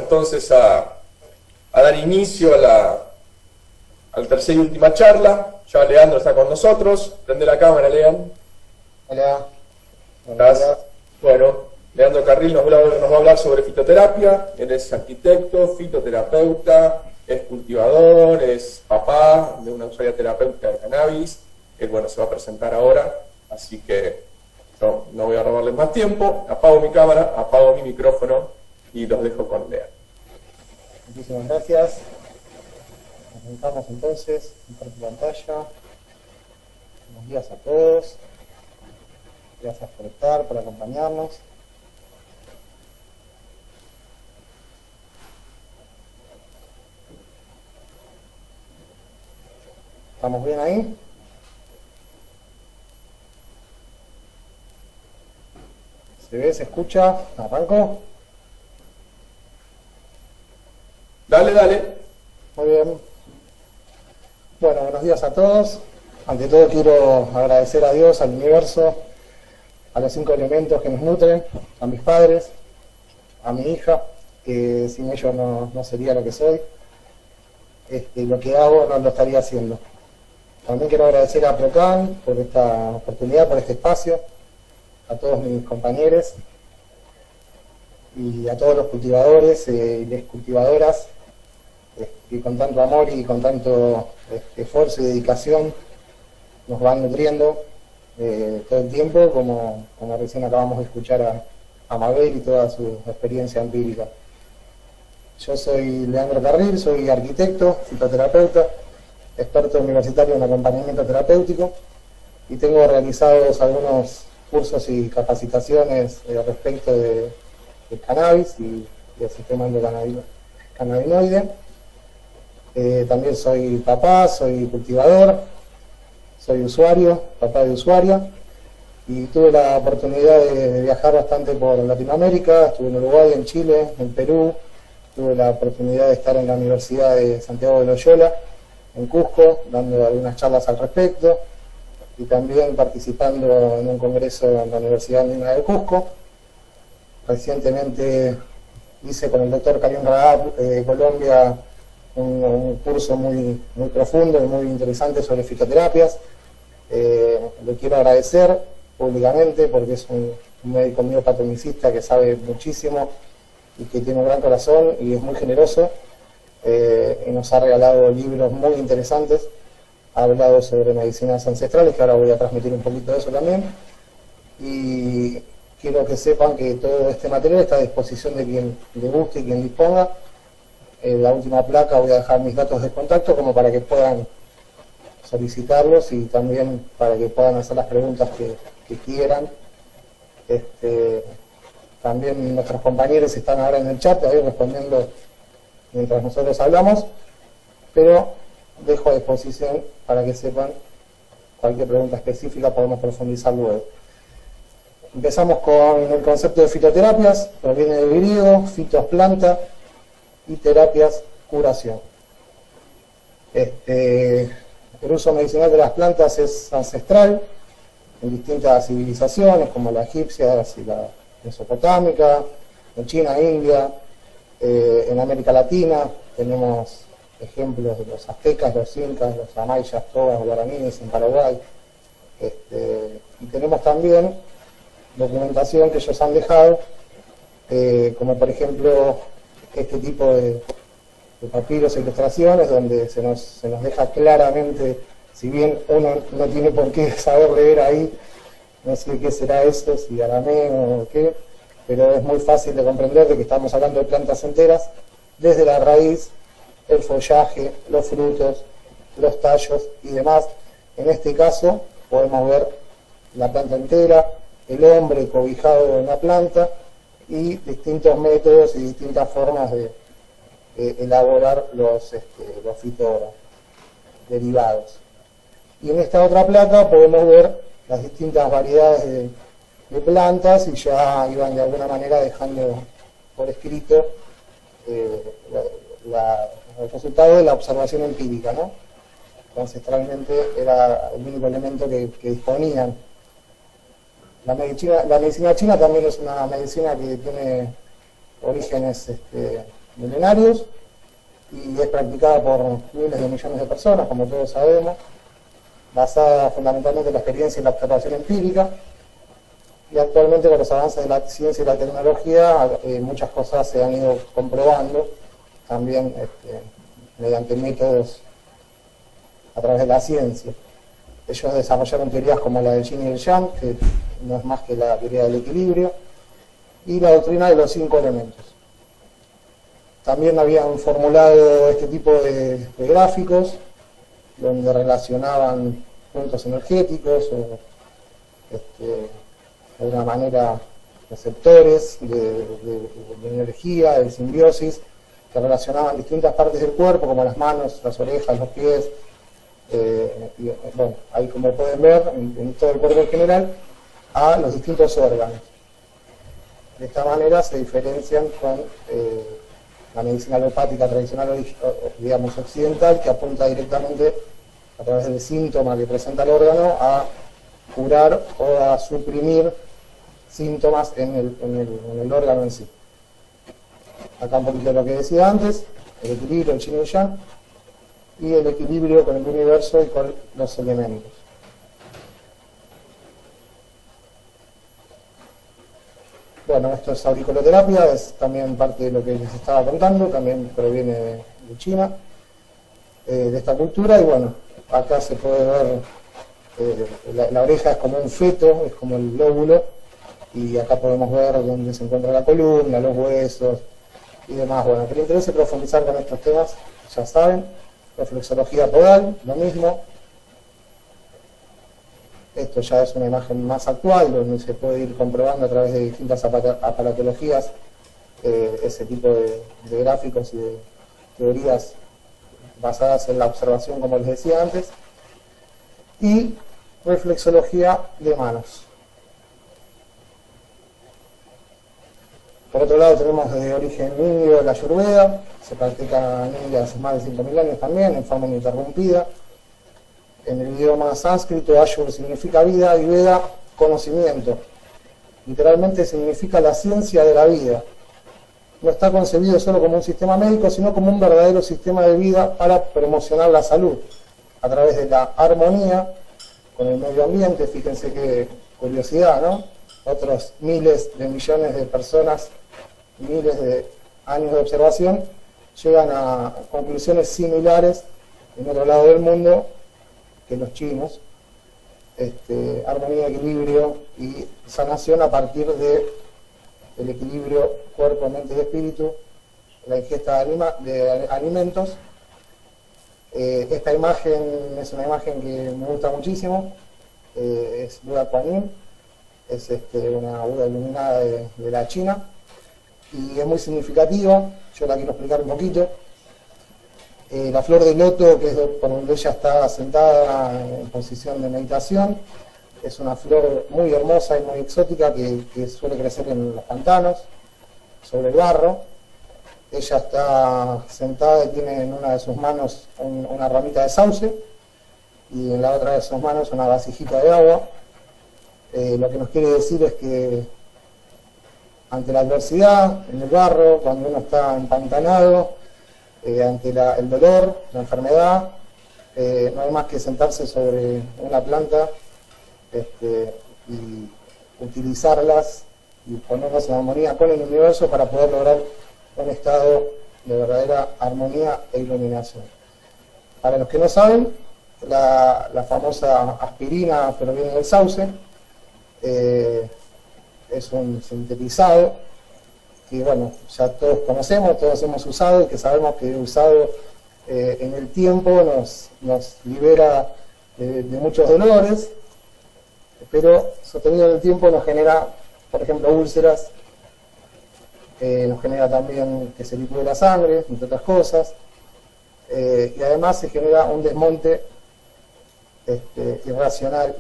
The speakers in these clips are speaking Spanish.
entonces a dar inicio al tercer y última charla. Ya Leandro está con nosotros. Prende la cámara, Leandro. Hola. ¿Estás? Bueno, Leandro Carril nos va a hablar sobre fitoterapia. Él es arquitecto, fitoterapeuta, es cultivador, es papá de una usuaria terapéutica de cannabis. Él, bueno, se va a presentar ahora, así que yo no voy a robarles más tiempo. Apago mi cámara, apago mi micrófono y los dejo con Leandro. Muchísimas gracias. Arrancamos entonces, comparto pantalla. Buenos días a todos. Gracias por estar, por acompañarnos. ¿Estamos bien ahí? ¿Se ve? ¿Se escucha? ¿Arranco? Dale, dale. Muy bien. Bueno, buenos días a todos. Ante todo quiero agradecer a Dios, al universo, a los 5 elementos que nos nutren, a mis padres, a mi hija, que sin ellos no sería lo que soy. Lo que hago no lo estaría haciendo. También quiero agradecer a Procan por esta oportunidad, por este espacio, a todos mis compañeros y a todos los cultivadores y las cultivadoras que con tanto amor y con tanto esfuerzo y dedicación nos van nutriendo todo el tiempo, como recién acabamos de escuchar a Mabel y toda su experiencia empírica. Yo soy Leandro Carril, soy arquitecto, fitoterapeuta, experto universitario en acompañamiento terapéutico y tengo realizados algunos cursos y capacitaciones respecto de cannabis y del sistema endocannabinoide. También soy papá, soy cultivador, soy usuario, papá de usuaria, y tuve la oportunidad de viajar bastante por Latinoamérica. Estuve en Uruguay, en Chile, en Perú. Tuve la oportunidad de estar en la Universidad de Santiago de Loyola, en Cusco, dando algunas charlas al respecto, y también participando en un congreso en la Universidad Andina de Cusco. Recientemente hice con el doctor Karim Raab de Colombia un curso muy profundo y muy interesante sobre fitoterapias. Le quiero agradecer públicamente porque es un médico mío patronicista que sabe muchísimo y que tiene un gran corazón y es muy generoso, y nos ha regalado libros muy interesantes. Ha hablado sobre medicinas ancestrales, que ahora voy a transmitir un poquito de eso también, y quiero que sepan que todo este material está a disposición de quien le guste y quien disponga. En la última placa voy a dejar mis datos de contacto como para que puedan solicitarlos y también para que puedan hacer las preguntas que quieran. También nuestros compañeros están ahora en el chat ahí respondiendo mientras nosotros hablamos, pero dejo a disposición para que sepan cualquier pregunta específica, podemos profundizar luego. Empezamos con el concepto de fitoterapias, proviene del griego, fitos planta y terapias curación. El uso medicinal de las plantas es ancestral en distintas civilizaciones como la egipcia y la mesopotámica, en China, India, en América Latina tenemos ejemplos de los aztecas, los incas, los amayas, tobas, guaraníes en Paraguay, y tenemos también documentación que ellos han dejado, como por ejemplo este tipo de papiros e ilustraciones donde se nos deja claramente, si bien uno no tiene por qué saber leer ahí, no sé qué será esto, si arameo o qué, pero es muy fácil de comprender de que estamos hablando de plantas enteras, desde la raíz, el follaje, los frutos, los tallos y demás. En este caso podemos ver la planta entera, el hombre cobijado en la planta y distintos métodos y distintas formas de elaborar los fitoderivados. Y en esta otra placa podemos ver las distintas variedades de plantas y ya iban de alguna manera dejando por escrito el resultado de la observación empírica, ¿no? Ancestralmente era el único elemento que disponían. La medicina china también es una medicina que tiene orígenes milenarios y es practicada por miles de millones de personas, como todos sabemos, basada fundamentalmente en la experiencia y la observación empírica. Y actualmente con los avances de la ciencia y la tecnología muchas cosas se han ido comprobando también mediante métodos a través de la ciencia. Ellos desarrollaron teorías como la del yin y el yang, que no es más que la teoría del equilibrio, y la doctrina de los 5 elementos. También habían formulado este tipo de gráficos donde relacionaban puntos energéticos o de alguna manera receptores de energía, de simbiosis, que relacionaban distintas partes del cuerpo, como las manos, las orejas, los pies, bueno, ahí como pueden ver, en todo el cuerpo en general, a los distintos órganos. De esta manera se diferencian con la medicina alopática tradicional, digamos occidental, que apunta directamente a través del síntoma que presenta el órgano a curar o a suprimir síntomas en el órgano en sí. Acá un poquito de lo que decía antes, el equilibrio, el yin y el yang, y el equilibrio con el universo y con los elementos. Bueno, esto es auriculoterapia, es también parte de lo que les estaba contando, también proviene de China, de esta cultura, y bueno, acá se puede ver, la oreja es como un feto, es como el lóbulo, y acá podemos ver dónde se encuentra la columna, los huesos y demás. Bueno, que les interese profundizar con estos temas, ya saben, reflexología podal, lo mismo. Esto ya es una imagen más actual, donde se puede ir comprobando a través de distintas aparatologías ese tipo de gráficos y de teorías basadas en la observación, como les decía antes. Y reflexología de manos. Por otro lado tenemos de origen indio la Ayurveda, se practica en India hace más de 5.000 años también, en forma ininterrumpida. En el idioma sánscrito, Ayur significa vida y Veda, conocimiento. Literalmente significa la ciencia de la vida. No está concebido solo como un sistema médico, sino como un verdadero sistema de vida para promocionar la salud, a través de la armonía con el medio ambiente. Fíjense qué curiosidad, ¿no? Otros miles de millones de personas, miles de años de observación, llegan a conclusiones similares en otro lado del mundo que los chinos. Armonía, equilibrio y sanación a partir del equilibrio cuerpo, mente y espíritu, la ingesta de alimentos. Esta imagen es una imagen que me gusta muchísimo, es Buda Kuan Yin, es una Buda iluminada de la China, y es muy significativa. Yo la quiero explicar un poquito. La flor de loto, que es por donde ella está sentada en posición de meditación, es una flor muy hermosa y muy exótica que suele crecer en los pantanos, sobre el barro. Ella está sentada y tiene en una de sus manos una ramita de sauce y en la otra de sus manos una vasijita de agua. Lo que nos quiere decir es que ante la adversidad, en el barro, cuando uno está empantanado, ante el dolor, la enfermedad, no hay más que sentarse sobre una planta y utilizarlas y ponerlas en armonía con el universo para poder lograr un estado de verdadera armonía e iluminación. Para los que no saben, la famosa aspirina proviene del sauce, es un sintetizado que bueno, ya todos conocemos, todos hemos usado, y que sabemos que usado en el tiempo nos libera de muchos dolores, pero sostenido en el tiempo nos genera, por ejemplo, úlceras, nos genera también que se licúe la sangre, entre otras cosas, y además se genera un desmonte irracional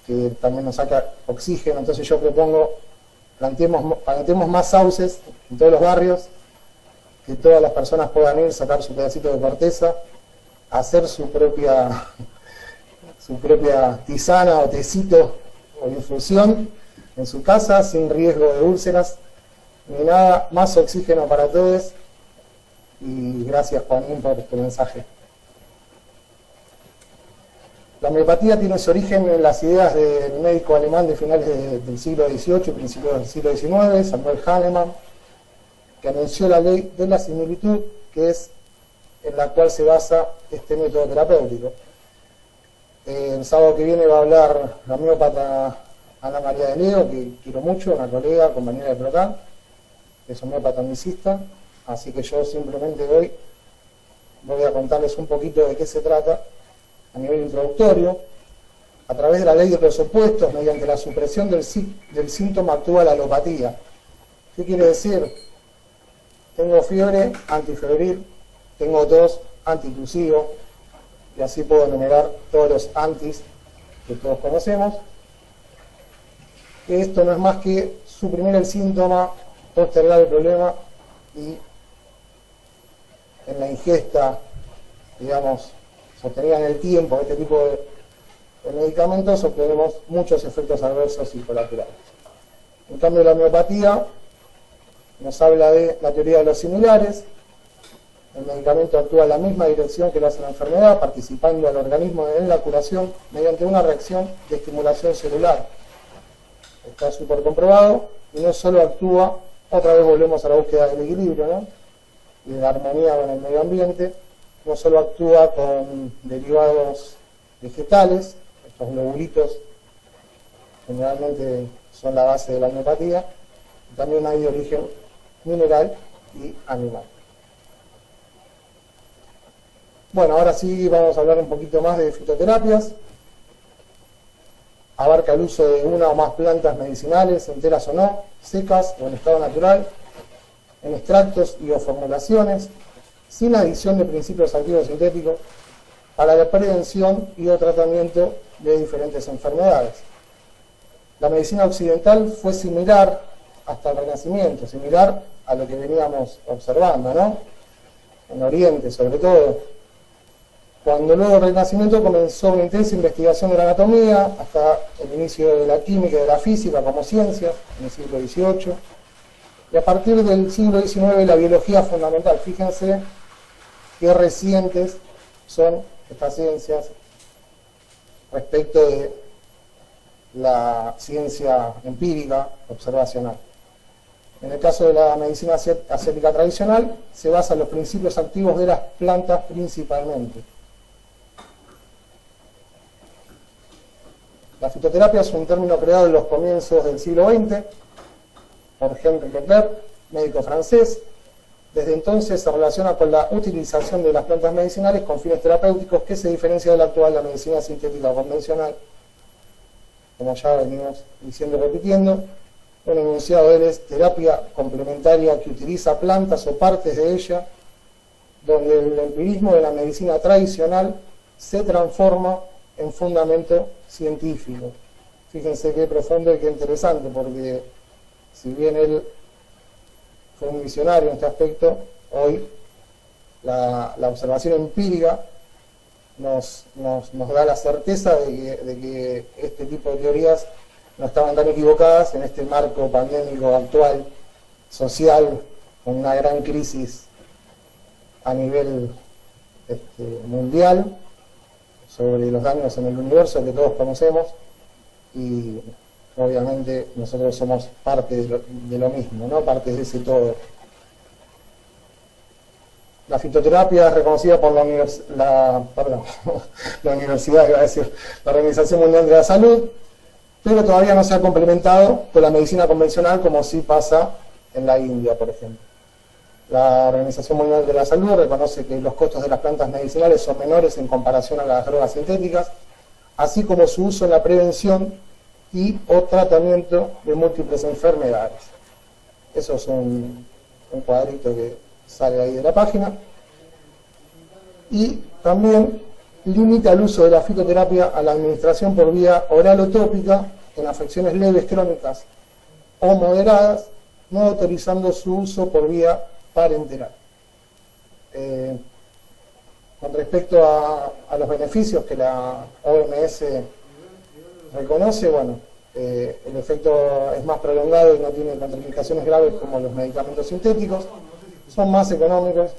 que también nos saca oxígeno. Entonces yo propongo, plantemos más sauces en todos los barrios, que todas las personas puedan ir, sacar su pedacito de corteza, hacer su propia tisana o tecito o infusión en su casa sin riesgo de úlceras ni nada, más oxígeno para todos y gracias Juanín por tu mensaje. La homeopatía tiene su origen en las ideas del médico alemán de finales del siglo XVIII y principios del siglo XIX, Samuel Hahnemann, que anunció la ley de la similitud, que es en la cual se basa este método terapéutico. El sábado que viene va a hablar la homeópata Ana María de Leo, que quiero mucho, una colega, compañera de Procan, que es homeópata unicista, así que yo simplemente hoy voy a contarles un poquito de qué se trata a nivel introductorio. A través de la ley de los opuestos, mediante la supresión del síntoma, actúa la alopatía. ¿Qué quiere decir? Tengo fiebre, antifebril, tengo tos, antioclusivo, y así puedo enumerar todos los antis que todos conocemos. Que esto no es más que suprimir el síntoma, postergar el problema, y en la ingesta, digamos, sostenida en el tiempo de este tipo de medicamentos, obtenemos muchos efectos adversos y colaterales. En cambio, la homeopatía nos habla de la teoría de los similares. El medicamento actúa en la misma dirección que lo hace la enfermedad, participando al organismo en la curación mediante una reacción de estimulación celular. Está súper comprobado, y no solo actúa, otra vez volvemos a la búsqueda del equilibrio, ¿no? Y de la armonía con el medio ambiente. No solo actúa con derivados vegetales, estos globulitos generalmente son la base de la homeopatía, también hay de origen mineral y animal. Bueno, ahora sí vamos a hablar un poquito más de fitoterapias. Abarca el uso de una o más plantas medicinales, enteras o no, secas o en estado natural, en extractos y o formulaciones, sin adición de principios activos sintéticos, para la prevención y o tratamiento de diferentes enfermedades. La medicina occidental fue similar hasta el Renacimiento, similar a lo que veníamos observando, ¿no? En Oriente, sobre todo. Cuando luego el Renacimiento comenzó una intensa investigación de la anatomía, hasta el inicio de la química y de la física como ciencia, en el siglo XVIII, y a partir del siglo XIX la biología fundamental. Fíjense qué recientes son estas ciencias respecto de la ciencia empírica observacional. En el caso de la medicina ascética tradicional, se basa en los principios activos de las plantas principalmente. La fitoterapia es un término creado en los comienzos del siglo XX por Henri Leclerc, médico francés. Desde entonces se relaciona con la utilización de las plantas medicinales con fines terapéuticos, que se diferencia de la actual, la medicina sintética convencional. Como ya venimos diciendo y repitiendo, un enunciado de él es terapia complementaria que utiliza plantas o partes de ella, donde el empirismo de la medicina tradicional se transforma en fundamento científico. Fíjense qué profundo y qué interesante, porque si bien él fue un visionario en este aspecto, hoy la observación empírica nos da la certeza de que este tipo de teorías no estaban tan equivocadas en este marco pandémico actual, social, con una gran crisis a nivel mundial sobre los daños en el universo que todos conocemos, y obviamente nosotros somos parte de lo mismo, ¿no? Parte de ese todo. La fitoterapia es reconocida por la Universidad, iba a decir, la Organización Mundial de la Salud, pero todavía no se ha complementado con la medicina convencional, como sí pasa en la India, por ejemplo. La Organización Mundial de la Salud reconoce que los costos de las plantas medicinales son menores en comparación a las drogas sintéticas, así como su uso en la prevención y o tratamiento de múltiples enfermedades. Eso es un cuadrito que sale ahí de la página. Y también limita el uso de la fitoterapia a la administración por vía oral o tópica en afecciones leves, crónicas o moderadas, no autorizando su uso por vía parenteral. Con respecto a los beneficios que la OMS reconoce, bueno, el efecto es más prolongado y no tiene contraindicaciones graves como los medicamentos sintéticos. son más económicos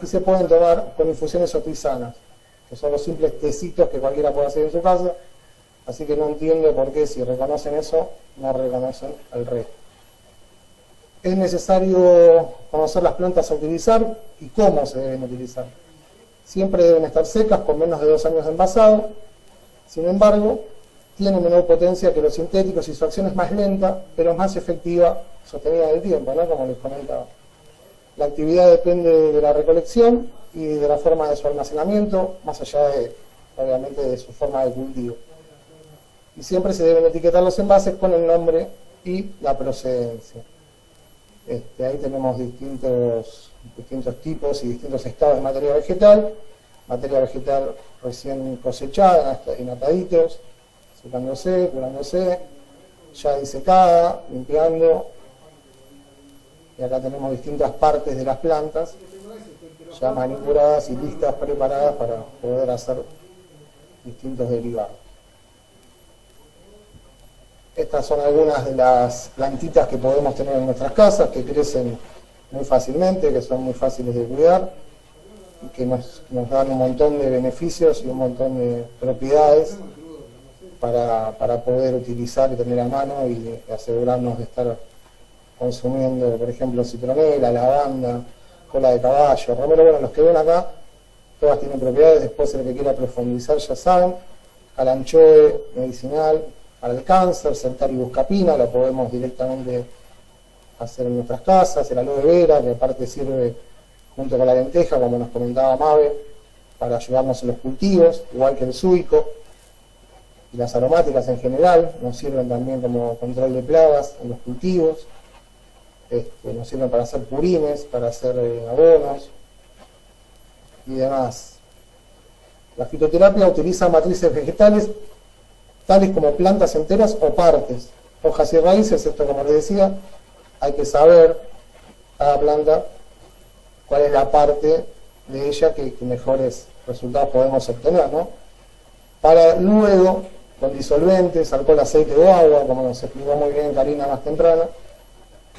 y se pueden tomar con infusiones otisanas, que son los simples tecitos que cualquiera puede hacer en su casa, así que no entiendo por qué si reconocen eso, no reconocen el resto. Es necesario conocer las plantas a utilizar y cómo se deben utilizar. Siempre deben estar secas con menos de 2 años de envasado, sin embargo, tiene menor potencia que los sintéticos y su acción es más lenta, pero es más efectiva, sostenida en el tiempo, ¿no? Como les comentaba. La actividad depende de la recolección y de la forma de su almacenamiento, más allá de, obviamente, de su forma de cultivo. Y siempre se deben etiquetar los envases con el nombre y la procedencia. Ahí tenemos distintos tipos y distintos estados de materia vegetal recién cosechada, en ataditos, secándose, curándose, ya disecada, limpiando, y acá tenemos distintas partes de las plantas ya manipuladas y listas, preparadas para poder hacer distintos derivados. Estas son algunas de las plantitas que podemos tener en nuestras casas, que crecen muy fácilmente, que son muy fáciles de cuidar y que nos dan un montón de beneficios y un montón de propiedades para poder utilizar y tener a mano y asegurarnos de estar consumiendo, por ejemplo, citronela, lavanda, cola de caballo, romero. Bueno, los que ven acá, todas tienen propiedades. Después el que quiera profundizar ya saben. Calanchoe medicinal para el cáncer, Certaribus capina, lo podemos directamente hacer en nuestras casas. El aloe vera, que aparte sirve junto con la lenteja, como nos comentaba Mabe, para ayudarnos en los cultivos, igual que el suico. Y las aromáticas en general nos sirven también como control de plagas en los cultivos. Nos sirven para hacer purines, para hacer abonos y demás. La fitoterapia utiliza matrices vegetales tales como plantas enteras o partes, hojas y raíces. Esto, como les decía, hay que saber cada planta cuál es la parte de ella que mejores resultados podemos obtener, ¿no? Para luego, con disolventes, alcohol, aceite o agua, como nos explicó muy bien Karina más temprano,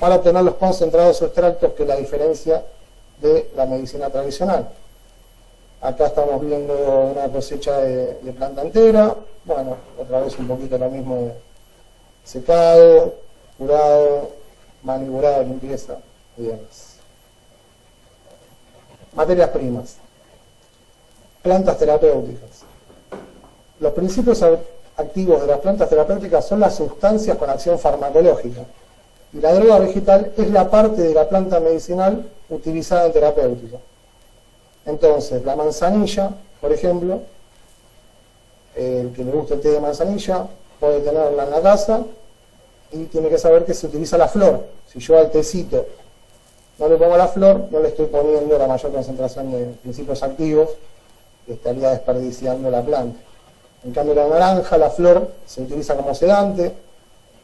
para obtener los concentrados o extractos, que es la diferencia de la medicina tradicional. Acá estamos viendo una cosecha de planta entera. Bueno, otra vez un poquito lo mismo de secado, curado, manipulado, limpieza y demás. Materias primas. Plantas terapéuticas. Los principios activos de las plantas terapéuticas son las sustancias con acción farmacológica. Y la droga vegetal es la parte de la planta medicinal utilizada en terapéutica. Entonces, la manzanilla, por ejemplo, el que le gusta el té de manzanilla puede tenerla en la casa y tiene que saber que se utiliza la flor. Si yo al tecito no le pongo la flor, no le estoy poniendo la mayor concentración de principios activos, que estaría desperdiciando la planta. En cambio, la naranja, la flor, se utiliza como sedante,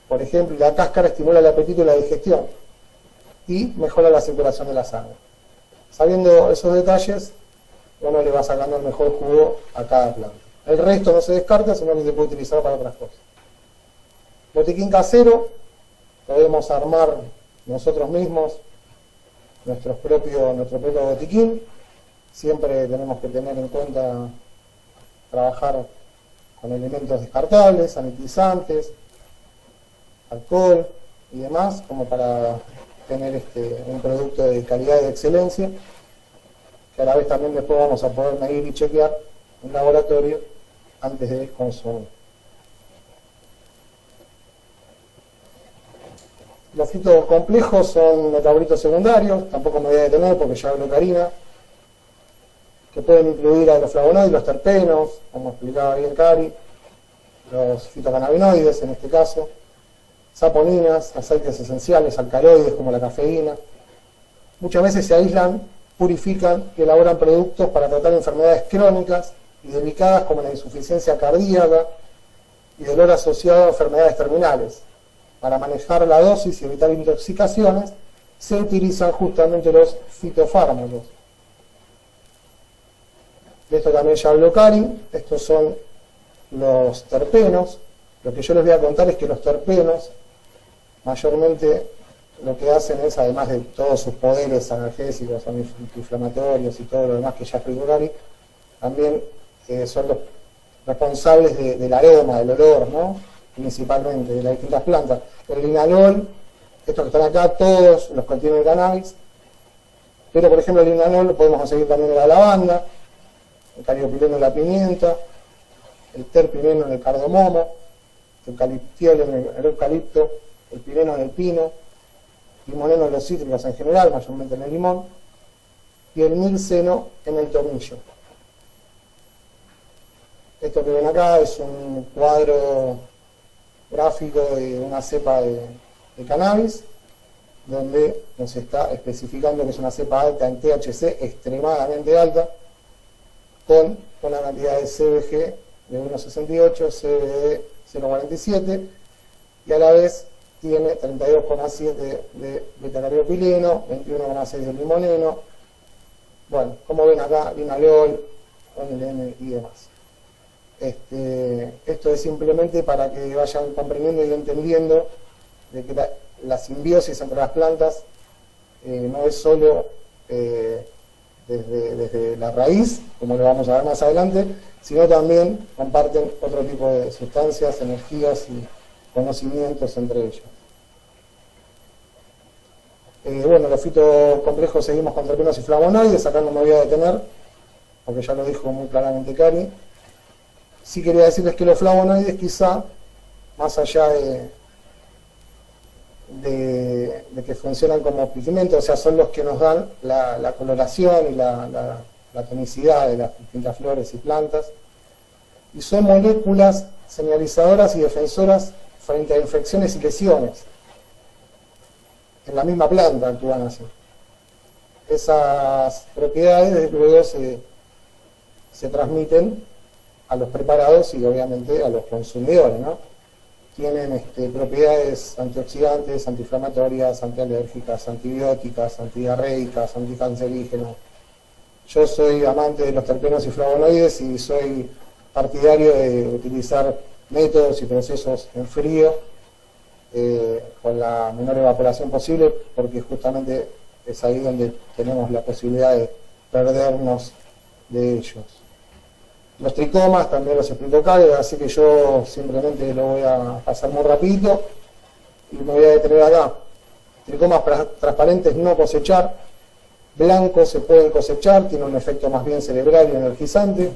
por ejemplo, y la cáscara estimula el apetito y la digestión y mejora la circulación de la sangre. Sabiendo esos detalles, uno le va sacando el mejor jugo a cada planta. El resto no se descarta, sino que se puede utilizar para otras cosas. Botiquín casero, podemos armar nosotros mismos nuestro propio botiquín. Siempre tenemos que tener en cuenta trabajar con elementos descartables, sanitizantes, alcohol y demás, como para tener un producto de calidad y de excelencia, que a la vez también después vamos a poder medir y chequear en laboratorio antes de consumir. Los fitocomplejos son metabolitos secundarios, tampoco me voy a detener porque ya habló Karina, que pueden incluir a los flavonoides, los terpenos, como explicaba bien Cari, los fitocannabinoides en este caso, saponinas, aceites esenciales, alcaloides como la cafeína. Muchas veces se aíslan, purifican y elaboran productos para tratar enfermedades crónicas y delicadas como la insuficiencia cardíaca y dolor asociado a enfermedades terminales. Para manejar la dosis y evitar intoxicaciones, se utilizan justamente los fitofármacos. De esto también ya habló Cari. Estos son los terpenos. Lo que yo les voy a contar es que los terpenos mayormente lo que hacen es, además de todos sus poderes analgésicos, antiinflamatorios y todo lo demás que ya explicó Gary, también son los responsables del aroma, del olor, ¿no? Principalmente de las distintas plantas. El linalol, estos que están acá, todos los contienen el cannabis, pero por ejemplo el linalol lo podemos conseguir también en la lavanda, el cariopileno en la pimienta, el terpineno en el cardamomo, el eucaliptiol en el eucalipto, el pireno en el pino, limoneno en los cítricos en general, mayormente en el limón, y el mirceno en el tomillo. Esto que ven acá es un cuadro gráfico de una cepa de cannabis, donde nos está especificando que es una cepa alta en THC, extremadamente alta, con una cantidad de CBG de 1,68, CBD 0,47, y a la vez tiene 32,7 de beta-cariopileno, 21,6 de limoneno, bueno, como ven acá, linalol, NLN y demás. Esto es simplemente para que vayan comprendiendo y entendiendo de que la simbiosis entre las plantas no es solo desde la raíz, como lo vamos a ver más adelante, sino también comparten otro tipo de sustancias, energías y conocimientos entre ellos. Bueno, los fitocomplejos seguimos con terpenos y flavonoides, acá no me voy a detener, porque ya lo dijo muy claramente Cari. Sí quería decirles que los flavonoides quizá, más allá de que funcionan como pigmentos, o sea, son los que nos dan la coloración y la tonicidad de las distintas flores y plantas, y son moléculas señalizadoras y defensoras frente a infecciones y lesiones. En la misma planta actúan así. Esas propiedades luego se transmiten a los preparados y obviamente a los consumidores, ¿no? Tienen propiedades antioxidantes, antiinflamatorias, antialérgicas, antibióticas, antidiarreicas, anticancerígenas. Yo soy amante de los terpenos y flavonoides y soy partidario de utilizar métodos y procesos en frío con la menor evaporación posible, porque justamente es ahí donde tenemos la posibilidad de perdernos de ellos. Los tricomas también los explico acá, así que yo simplemente lo voy a pasar muy rapidito y me voy a detener acá. Tricomas transparentes no cosechar, blancos se pueden cosechar, tiene un efecto más bien cerebral y energizante,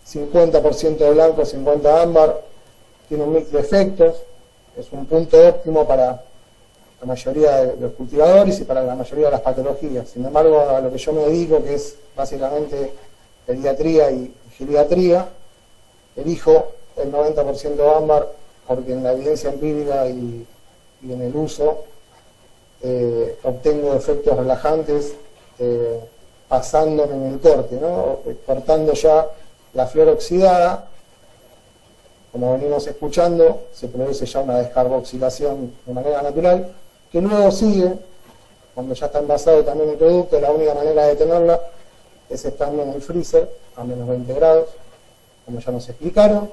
50% blanco, 50 ámbar, tiene un mix de efectos, es un punto óptimo para la mayoría de los cultivadores y para la mayoría de las patologías. Sin embargo, a lo que yo me dedico, que es básicamente pediatría y geriatría, elijo el 90% ámbar porque en la evidencia empírica y en el uso obtengo efectos relajantes pasándome en el corte, ¿no? Cortando ya la flor oxidada. Como venimos escuchando, se produce ya una descarboxilación de manera natural, que luego sigue, cuando ya está envasado también el producto. La única manera de tenerla es estando en el freezer a menos 20 grados, como ya nos explicaron.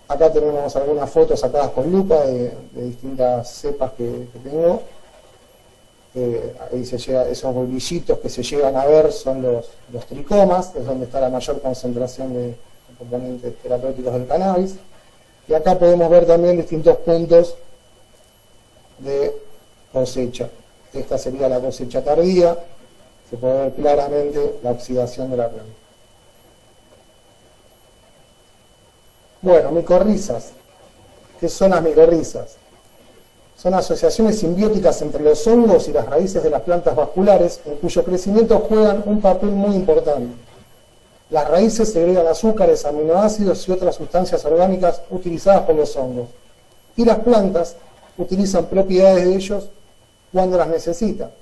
Acá tenemos algunas fotos sacadas con lupa de distintas cepas que tengo. Ahí se llega, esos bolillitos que se llegan a ver son los tricomas, es donde está la mayor concentración de componentes terapéuticos del cannabis. Y acá podemos ver también distintos puntos de cosecha. Esta sería la cosecha tardía, se puede ver claramente la oxidación de la planta. Bueno, micorrizas. ¿Qué son las micorrizas? Son asociaciones simbióticas entre los hongos y las raíces de las plantas vasculares, en cuyo crecimiento juegan un papel muy importante. Las raíces segregan azúcares, aminoácidos y otras sustancias orgánicas utilizadas por los hongos. Y las plantas utilizan propiedades de ellos cuando las necesitan.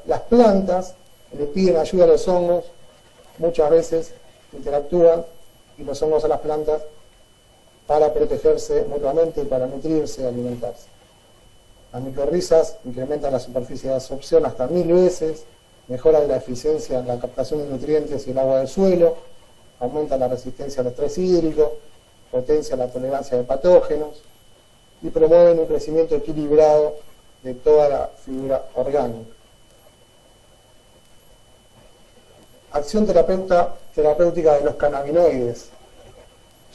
Las plantas le piden ayuda a los hongos, muchas veces interactúan, y los hongos a las plantas para protegerse mutuamente y para nutrirse y alimentarse. Las micorrizas incrementan la superficie de absorción hasta 1000 veces, mejoran la eficiencia en la captación de nutrientes y el agua del suelo, aumentan la resistencia al estrés hídrico, potencian la tolerancia de patógenos y promueven un crecimiento equilibrado de toda la fibra orgánica. Acción terapéutica de los cannabinoides.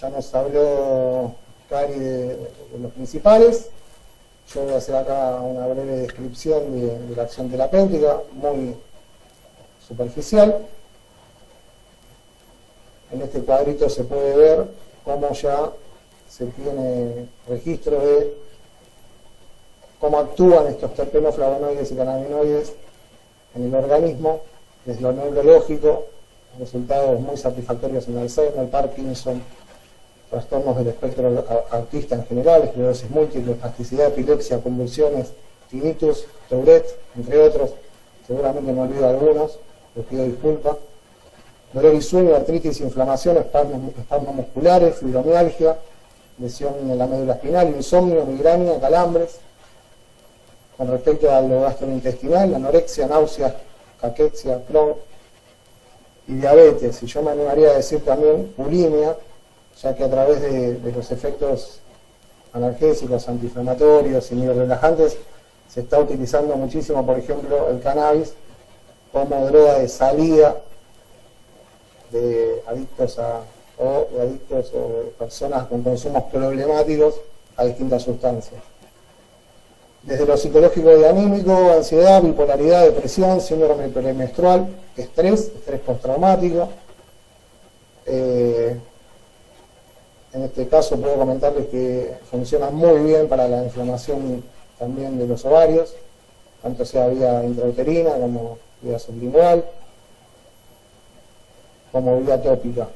Ya nos habló Cari de los principales. Yo voy a hacer acá una breve descripción de la acción terapéutica, muy superficial. En este cuadrito se puede ver cómo ya se tiene registro de cómo actúan estos terpenoflavonoides y cannabinoides en el organismo, desde lo neurológico, resultados muy satisfactorios en Alzheimer, Parkinson, trastornos del espectro autista en general, esclerosis múltiple, espasticidad, epilepsia, convulsiones, tinnitus, Tourette, entre otros. Seguramente me olvido algunos, les pido disculpas. Dolor y sueño, artritis, inflamación, espasmos musculares, fibromialgia, lesión en la médula espinal, insomnio, migraña, calambres. Con respecto a lo gastrointestinal, anorexia, náuseas, caquexia, Crohn y diabetes. Y yo me animaría a decir también bulimia, ya que a través de los efectos analgésicos, antiinflamatorios y relajantes se está utilizando muchísimo, por ejemplo, el cannabis como droga de salida de adictos o personas con consumos problemáticos a distintas sustancias. Desde lo psicológico y anímico, ansiedad, bipolaridad, depresión, síndrome premenstrual, estrés postraumático. En este caso puedo comentarles que funciona muy bien para la inflamación también de los ovarios, tanto sea vía intrauterina como vía sublingual, como vía tópica.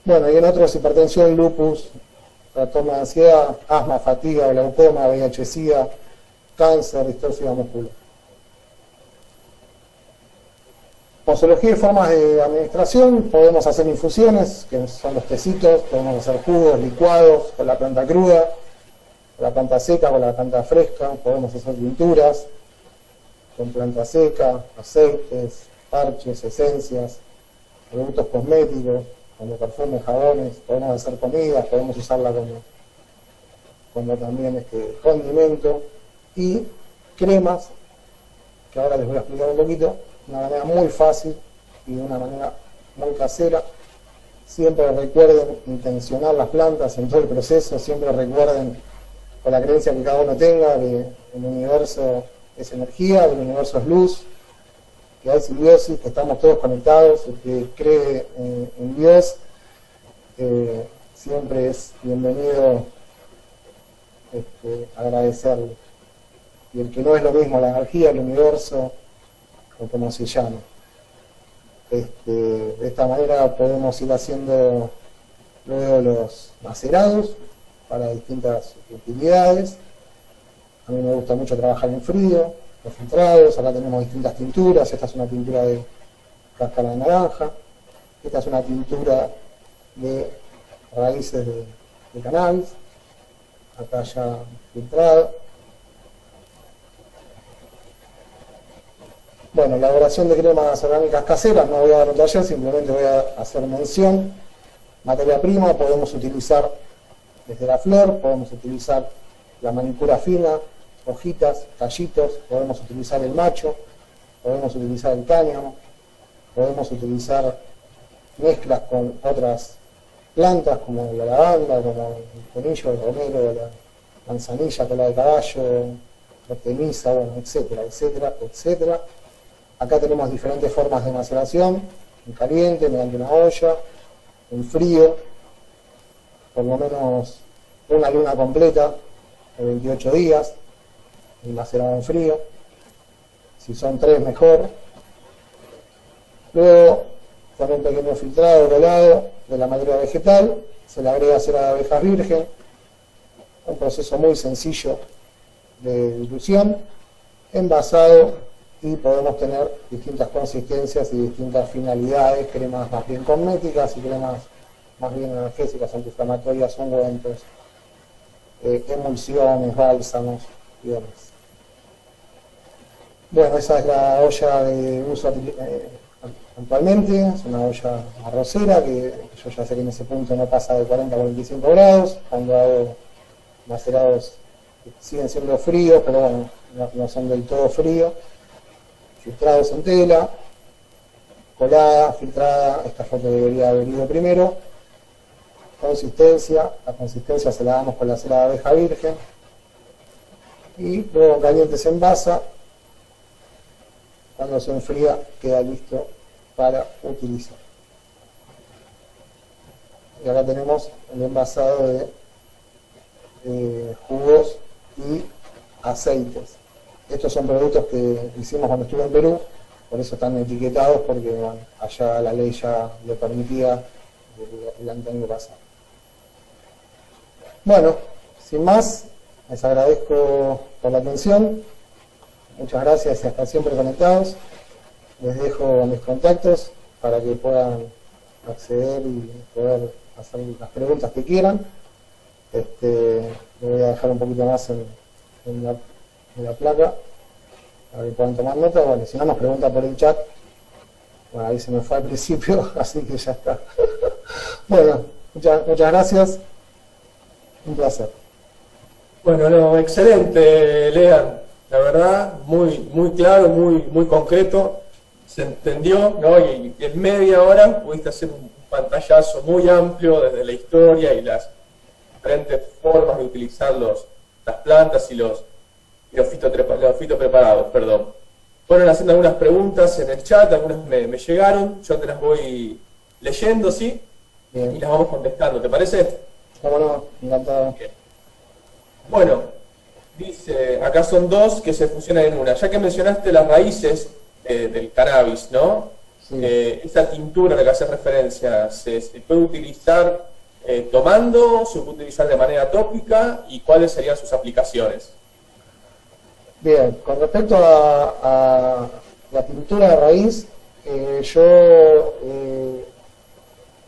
Bueno, y en otros, hipertensión, lupus, trastorno de ansiedad, asma, fatiga, glaucoma, VIH-Sida, cáncer, distrofia muscular. Posología y formas de administración: podemos hacer infusiones, que son los tecitos, podemos hacer jugos, licuados, con la planta cruda, con la planta seca, con la planta fresca, podemos hacer tinturas con planta seca, aceites, parches, esencias, productos cosméticos, como perfumes, jabones, podemos hacer comidas, podemos usarla como también condimento, y cremas, que ahora les voy a explicar un poquito, de una manera muy fácil y de una manera muy casera. Siempre recuerden intencionar las plantas en todo el proceso, siempre recuerden, con la creencia que cada uno tenga, que el universo es energía, el universo es luz, que hay simbiosis, que estamos todos conectados. El que cree en Dios siempre es bienvenido agradecerle. Y el que no, es lo mismo, la energía, el universo, o como se llama. De esta manera podemos ir haciendo luego los macerados para distintas utilidades. A mí me gusta mucho trabajar en frío, los filtrados. Acá tenemos distintas tinturas. Esta es una tintura de cáscara de naranja, esta es una tintura de raíces de cannabis, acá ya filtrado. Bueno, elaboración de cremas orgánicas caseras, no voy a dar un taller, simplemente voy a hacer mención. Materia prima, podemos utilizar desde la flor, podemos utilizar la manicura fina, hojitas, tallitos, podemos utilizar el macho, podemos utilizar el cáñamo, podemos utilizar mezclas con otras plantas como la lavanda, como el tomillo, el romero, la manzanilla, cola de caballo, la artemisa, bueno, etcétera, etcétera, etcétera. Acá tenemos diferentes formas de maceración: en caliente, mediante una olla, en frío, por lo menos una luna completa, de 28 días, y macerado en frío. Si son 3, mejor. Luego, con un pequeño filtrado colado de la materia vegetal, se le agrega cera de abejas virgen, un proceso muy sencillo de dilución, envasado, y podemos tener distintas consistencias y distintas finalidades: cremas más bien cosméticas y cremas más bien analgésicas, antiinflamatorias, ungüentos, emulsiones, bálsamos y demás. Bueno, esa es la olla de uso actualmente. Es una olla arrocera que yo ya sé que en ese punto no pasa de 40 a 45 grados. Cuando hago macerados siguen siendo fríos, pero bueno, no son del todo fríos, filtrados en tela, colada, filtrada, esta foto debería haber ido primero. Consistencia, la consistencia se la damos con la cera de abeja virgen, y luego caliente se envasa. Cuando se enfría queda listo para utilizar. Y ahora tenemos el envasado de jugos y aceites. Estos son productos que hicimos cuando estuve en Perú, por eso están etiquetados, porque bueno, allá la ley ya lo permitía el año pasado. Bueno, sin más, les agradezco por la atención. Muchas gracias y hasta siempre conectados. Les dejo mis contactos para que puedan acceder y poder hacer las preguntas que quieran. Le voy a dejar un poquito más en la placa para que puedan tomar nota. Bueno, si no nos preguntan por el chat, bueno, ahí se me fue al principio, así que ya está. Bueno, muchas gracias. Un placer. Bueno, no, excelente, Lean. La verdad, muy claro, muy concreto. Se entendió, ¿no? Y en media hora pudiste hacer un pantallazo muy amplio desde la historia y las diferentes formas de utilizar las plantas y los fitopreparados, perdón. Fueron haciendo algunas preguntas en el chat, algunas me llegaron, yo te las voy leyendo, ¿sí? Bien. Y las vamos contestando, ¿te parece? Cómo no, encantado. Bien. Bueno, dice, acá son dos que se fusionan en una. Ya que mencionaste las raíces del cannabis, ¿no? Sí. Esa tintura a la que hace referencia, ¿se puede utilizar tomando? ¿Se puede utilizar de manera tópica? ¿Y cuáles serían sus aplicaciones? Bien, con respecto a la tintura de raíz, yo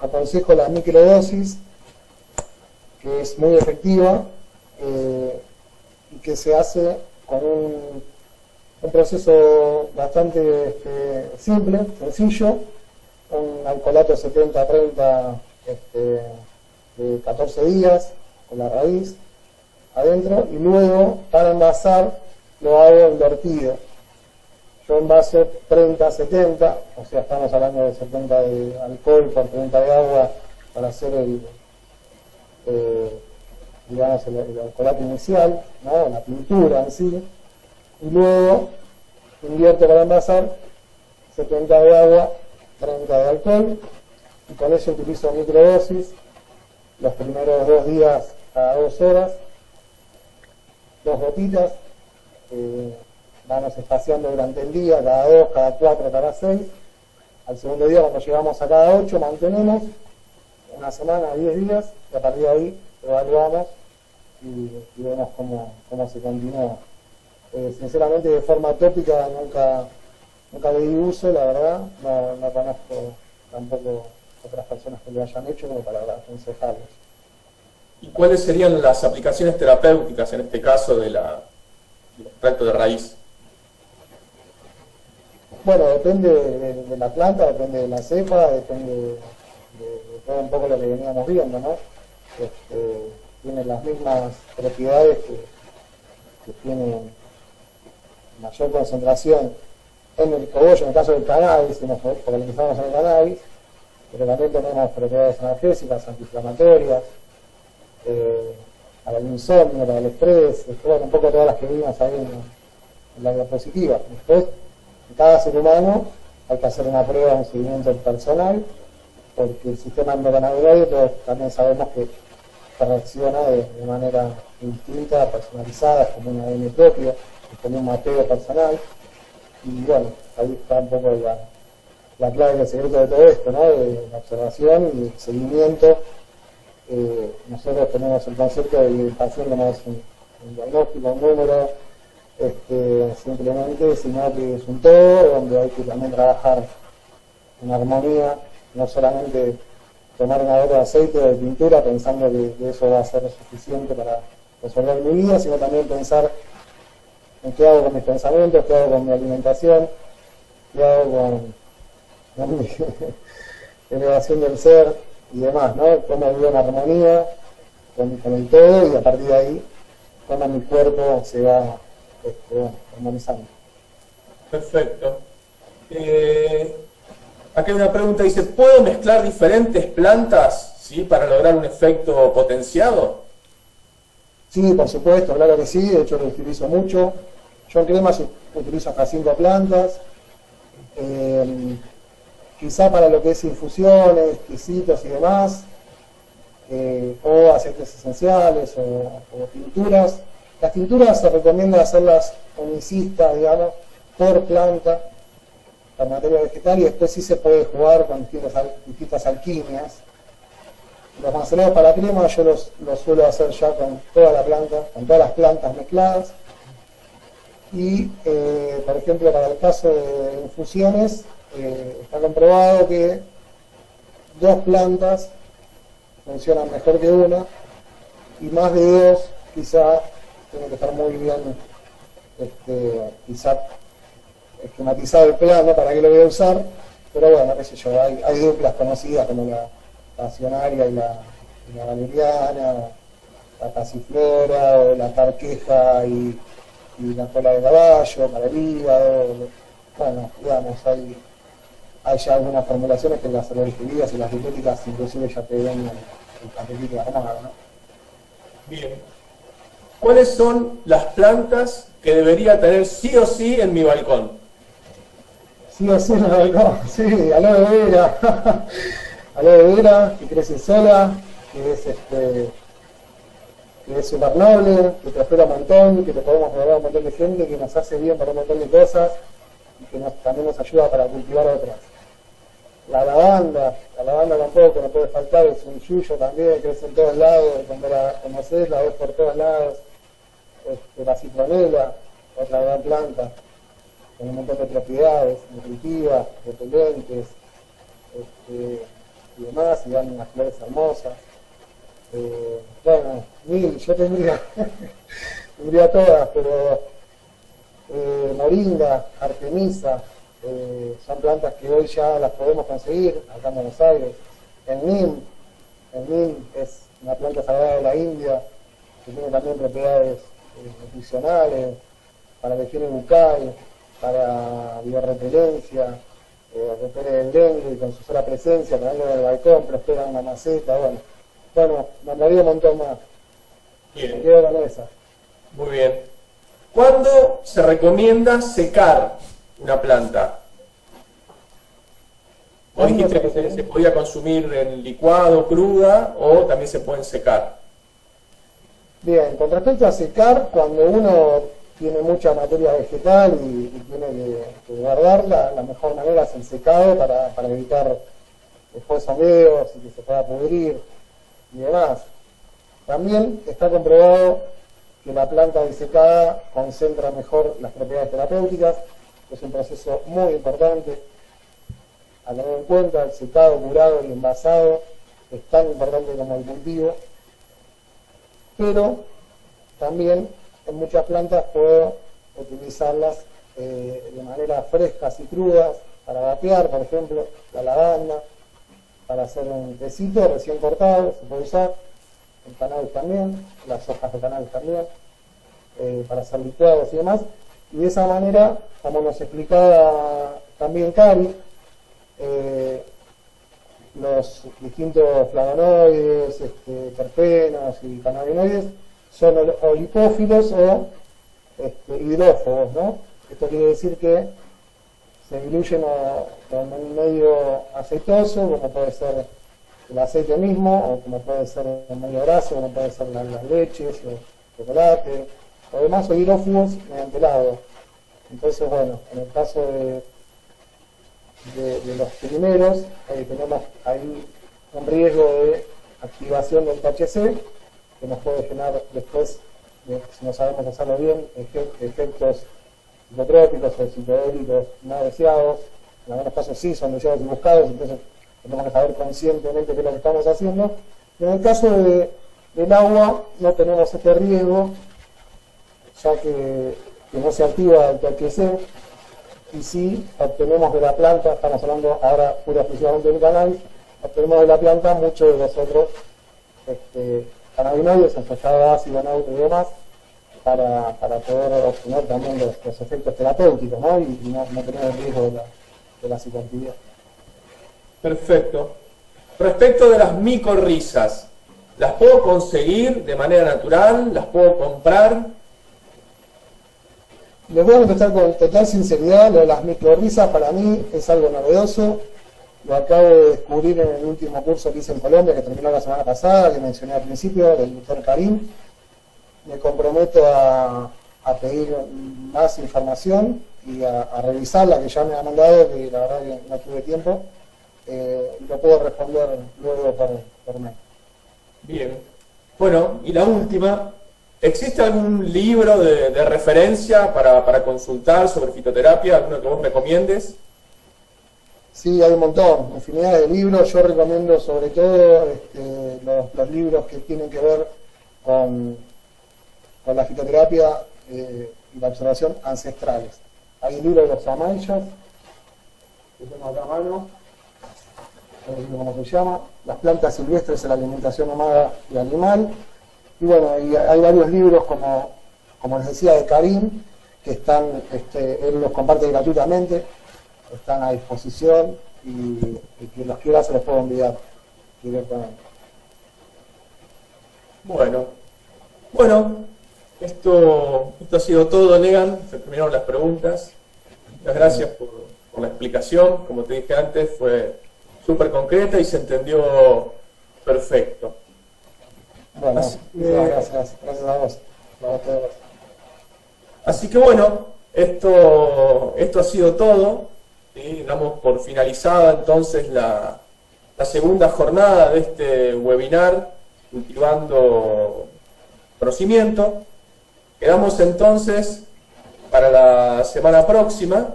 aconsejo la microdosis, que es muy efectiva y que se hace con un proceso bastante simple, sencillo, un alcoholato 70-30 de 14 días con la raíz adentro, y luego para envasar lo hago invertido. Yo envaso 30-70, o sea, estamos hablando de 70 de alcohol por 30 de agua para hacer el alcoholato inicial, ¿no? La pintura en sí, y luego invierto para envasar 70 de agua, 30 de alcohol, y con eso utilizo microdosis los primeros 2 días cada 2 horas, 2 gotitas, vamos espaciando durante el día, cada 2, cada 4, cada 6. Al segundo día, cuando llegamos a cada 8, mantenemos una semana, 10 días, y a partir de ahí evaluamos y vemos cómo se continúa. Sinceramente, de forma tópica nunca le di uso, la verdad. No conozco tampoco otras personas que lo hayan hecho como para aconsejarlos. ¿Y cuáles serían las aplicaciones terapéuticas en este caso del extracto de raíz? Bueno, depende de la planta, depende de la cepa, depende de todo un poco lo que veníamos viendo, ¿no? Tiene las mismas propiedades que tiene mayor concentración en el cogollo, en el caso del cannabis, si nos focalizamos en el cannabis, pero también tenemos propiedades analgésicas, antiinflamatorias, para el insomnio, para el estrés, bueno, un poco todas las que vimos ahí en la diapositiva. Después, en cada ser humano hay que hacer una prueba, un seguimiento personal, porque el sistema endocannabinoide todos también sabemos que reacciona de manera distinta, personalizada, es como un ADN propio, es como un mapeo personal, y bueno, ahí está un poco la clave, el secreto de todo esto, ¿no? De la observación y el seguimiento. Nosotros tenemos el concepto de que el paciente no es un diagnóstico, un número, simplemente, sino que es un todo, donde hay que también trabajar en armonía, no solamente tomar una gota de aceite o de pintura pensando que eso va a ser suficiente para resolver mi vida, sino también pensar en qué hago con mis pensamientos, qué hago con mi alimentación, qué hago con mi elevación del ser y demás, ¿no? Cómo vivo en armonía con el todo, y a partir de ahí cómo mi cuerpo se va bueno, armonizando. Perfecto. Aquí hay una pregunta, dice, ¿puedo mezclar diferentes plantas, ¿sí?, para lograr un efecto potenciado? Sí, por supuesto, claro que sí, de hecho lo utilizo mucho. Yo en cremas utilizo hasta 5 plantas. Quizá para lo que es infusiones, quesitos y demás, o aceites esenciales o tinturas. Las tinturas se recomienda hacerlas unicistas, digamos, por planta, la materia vegetal, y después sí se puede jugar con distintas alquimias. Los macerados para crema yo los suelo hacer ya con toda la planta, con todas las plantas mezcladas. Y, por ejemplo, para el caso de infusiones, está comprobado que 2 plantas funcionan mejor que una, y más de 2 quizá tiene que estar muy bien quizá esquematizado el plano para que lo voy a usar, pero bueno, qué sé yo, hay duplas conocidas como la pasionaria y la valeriana, la pasiflora, o la carqueja y la cola de caballo para el hígado. Bueno, digamos, hay ya algunas formulaciones que las herboristerías y las dietéticas inclusive ya te ven el paquetito armado, ¿no? Bien. ¿Cuáles son las plantas que debería tener sí o sí en mi balcón? Sí o sí en el balcón, sí, aloe vera, aloe vera, que crece sola, que es súper noble, que prospera un montón, que le podemos regalar a un montón de gente, que nos hace bien para un montón de cosas, y que también nos ayuda para cultivar otras. La lavanda tampoco no puede faltar, es un yuyo también, crece en todos lados, cuando la conoces la ves por todos lados. La citronela, otra gran planta, con un montón de propiedades nutritivas, repelentes, y demás, y dan unas flores hermosas. Bueno, yo tendría todas, pero moringa, artemisa, son plantas que hoy ya las podemos conseguir acá en Buenos Aires. El neem es una planta sagrada de la India, que tiene también propiedades nutricionales, para la higiene bucal, para biorrepelencia, repele el dengue, y con su sola presencia, ponerlo en el balcón, prospera en una maceta, bueno, mandaría un montón más. Bien. Me quedo con esa. Muy bien. ¿Cuándo se recomienda secar una planta? Vos dijiste que se podía consumir en licuado, cruda, o también se pueden secar. Bien, con respecto a secar, cuando uno tiene mucha materia vegetal y tiene que guardarla, la mejor manera es el secado para evitar después hongueos y que se pueda pudrir y demás. También está comprobado que la planta disecada concentra mejor las propiedades terapéuticas, que es un proceso muy importante a tener en cuenta. El secado, curado y envasado es tan importante como el cultivo, pero también en muchas plantas puedo utilizarlas de manera frescas y crudas para vapear, por ejemplo, la lavanda, para hacer un tecito recién cortado, se puede usar, el cannabis también, las hojas de cannabis también, para hacer licuados y demás. Y de esa manera, como nos explicaba también Cari, los distintos flavonoides, terpenos y cannabinoides son o lipófilos o hidrófobos, ¿no? Esto quiere decir que se diluyen en un medio aceitoso, como puede ser el aceite mismo, o como puede ser un medio graso, como puede ser las leches, o el chocolate, o demás, o hidrófugos mediante el agua. Entonces, bueno, en el caso de los primeros, tenemos ahí un riesgo de activación del THC, que nos puede generar después, si no sabemos hacerlo bien, efectos psicotrópicos o psicodélicos no deseados. En algunos casos sí son deseados y buscados, entonces tenemos que saber conscientemente qué es lo que estamos haciendo. Y en el caso del agua no tenemos este riesgo, ya que no se activa el THC, y si obtenemos de la planta, estamos hablando ahora pura exclusivamente del cannabis, obtenemos de la planta muchos de los otros cannabinoides, en su estado ácido, neutro y demás, para poder obtener también los efectos terapéuticos, ¿no? Y no tener el riesgo de la psicoactividad. Perfecto. Respecto de las micorrizas, ¿las puedo conseguir de manera natural? ¿Las puedo comprar? Les voy a contestar con total sinceridad, lo de las micorrizas para mí es algo novedoso. Lo acabo de descubrir en el último curso que hice en Colombia, que terminó la semana pasada, que mencioné al principio, del doctor Karim. Me comprometo a pedir más información y a revisar la que ya me ha mandado, que la verdad que no tuve tiempo. Lo puedo responder luego por mail. Bien. Bueno, y la última, ¿existe algún libro de referencia para consultar sobre fitoterapia, alguno que vos recomiendes? Sí, hay un montón, infinidad de libros. Yo recomiendo sobre todo los libros que tienen que ver con la fitoterapia y la observación ancestrales. Hay un libro de los amayas, que tengo acá a mano, ¿cómo se llama? Las plantas silvestres en la alimentación humana y animal. Y bueno, y hay varios libros, como les decía, de Karim, que están, él los comparte gratuitamente, están a disposición y quien los quiera se los puedo enviar directamente. Bueno, esto ha sido todo, Negan. Se terminaron las preguntas. Muchas gracias por la explicación. Como te dije antes, fue súper concreta y se entendió perfecto. Bueno, gracias a vos. Así que bueno, esto ha sido todo. ¿Sí? Damos por finalizada entonces la segunda jornada de este webinar, Cultivando Conocimiento. Quedamos entonces para la semana próxima,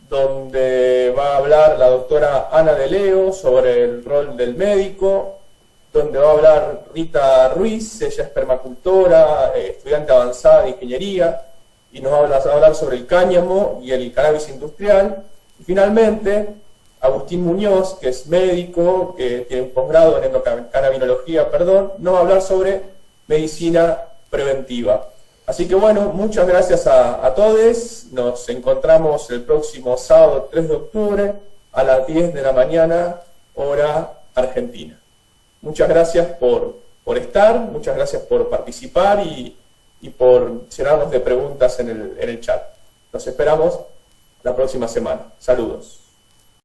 donde va a hablar la doctora Ana de Leo sobre el rol del médico, donde va a hablar Rita Ruiz, ella es permacultora, estudiante avanzada de ingeniería, y nos va a hablar sobre el cáñamo y el cannabis industrial. Y finalmente, Agustín Muñoz, que es médico, que tiene un posgrado en endocannabinología, nos va a hablar sobre medicina preventiva. Así que bueno, muchas gracias a todos. Nos encontramos el próximo sábado 3 de octubre a las 10 de la mañana, hora argentina. Muchas gracias por estar, muchas gracias por participar y por llenarnos de preguntas en el chat. Nos esperamos la próxima semana. Saludos.